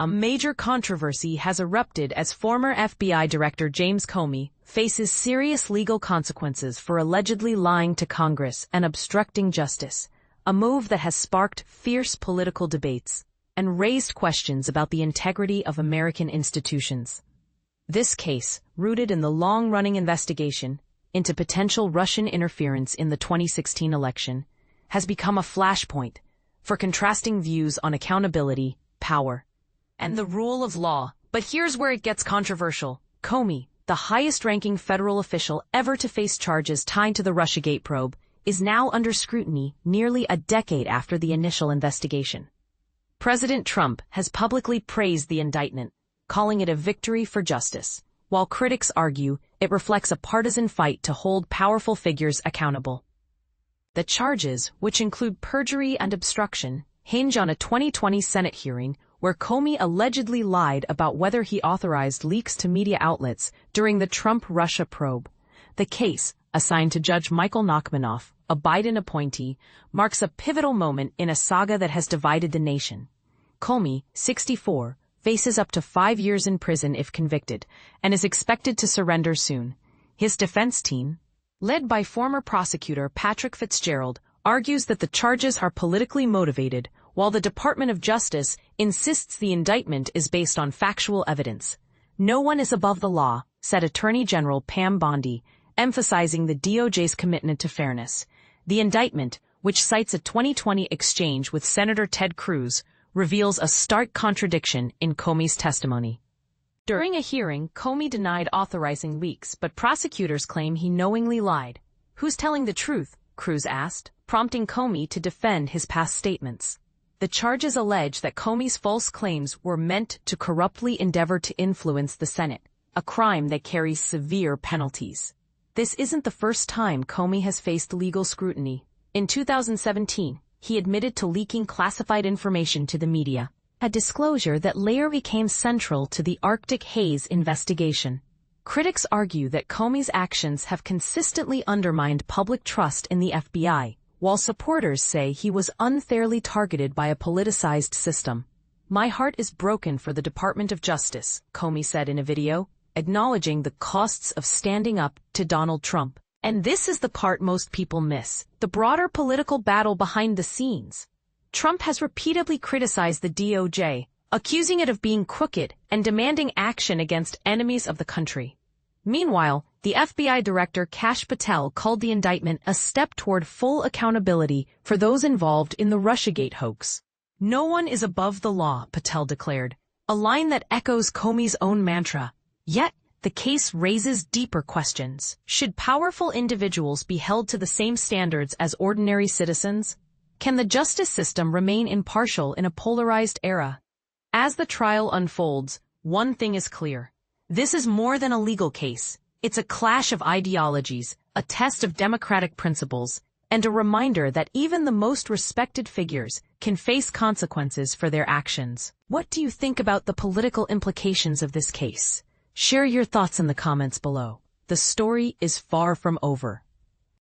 A major controversy has erupted as former FBI Director James Comey faces serious legal consequences for allegedly lying to Congress and obstructing justice, a move that has sparked fierce political debates and raised questions about the integrity of American institutions. This case, rooted in the long-running investigation into potential Russian interference in the 2016 election, has become a flashpoint for contrasting views on accountability, power, and the rule of law. But here's where it gets controversial. Comey, the highest-ranking federal official ever to face charges tied to the Russiagate probe, is now under scrutiny nearly a decade after the initial investigation. President Trump has publicly praised the indictment, calling it a victory for justice, while critics argue it reflects a partisan fight to hold powerful figures accountable. The charges, which include perjury and obstruction, hinge on a 2020 Senate hearing where Comey allegedly lied about whether he authorized leaks to media outlets during the Trump-Russia probe. The case, assigned to Judge Michael Nachmanoff, a Biden appointee, marks a pivotal moment in a saga that has divided the nation. Comey, 64, faces up to 5 years in prison if convicted, and is expected to surrender soon. His defense team, led by former prosecutor Patrick Fitzgerald, argues that the charges are politically motivated, while the Department of Justice insists the indictment is based on factual evidence. No one is above the law, said Attorney General Pam Bondi, emphasizing the DOJ's commitment to fairness. The indictment, which cites a 2020 exchange with Senator Ted Cruz, reveals a stark contradiction in Comey's testimony. During a hearing, Comey denied authorizing leaks, but prosecutors claim he knowingly lied. Who's telling the truth? Cruz asked, prompting Comey to defend his past statements. The charges allege that Comey's false claims were meant to corruptly endeavor to influence the Senate, a crime that carries severe penalties. This isn't the first time Comey has faced legal scrutiny. In 2017, he admitted to leaking classified information to the media, a disclosure that later became central to the Arctic Haze investigation. Critics argue that Comey's actions have consistently undermined public trust in the FBI, while supporters say he was unfairly targeted by a politicized system. "My heart is broken for the Department of Justice," Comey said in a video, acknowledging the costs of standing up to Donald Trump. And this is the part most people miss, the broader political battle behind the scenes. Trump has repeatedly criticized the DOJ, accusing it of being crooked and demanding action against enemies of the country. Meanwhile, the FBI Director Kash Patel called the indictment a step toward full accountability for those involved in the Russiagate hoax. "No one is above the law," Patel declared, a line that echoes Comey's own mantra. Yet, the case raises deeper questions. Should powerful individuals be held to the same standards as ordinary citizens? Can the justice system remain impartial in a polarized era? As the trial unfolds, one thing is clear. This is more than a legal case. It's a clash of ideologies, a test of democratic principles, and a reminder that even the most respected figures can face consequences for their actions. What do you think about the political implications of this case? Share your thoughts in the comments below. The story is far from over.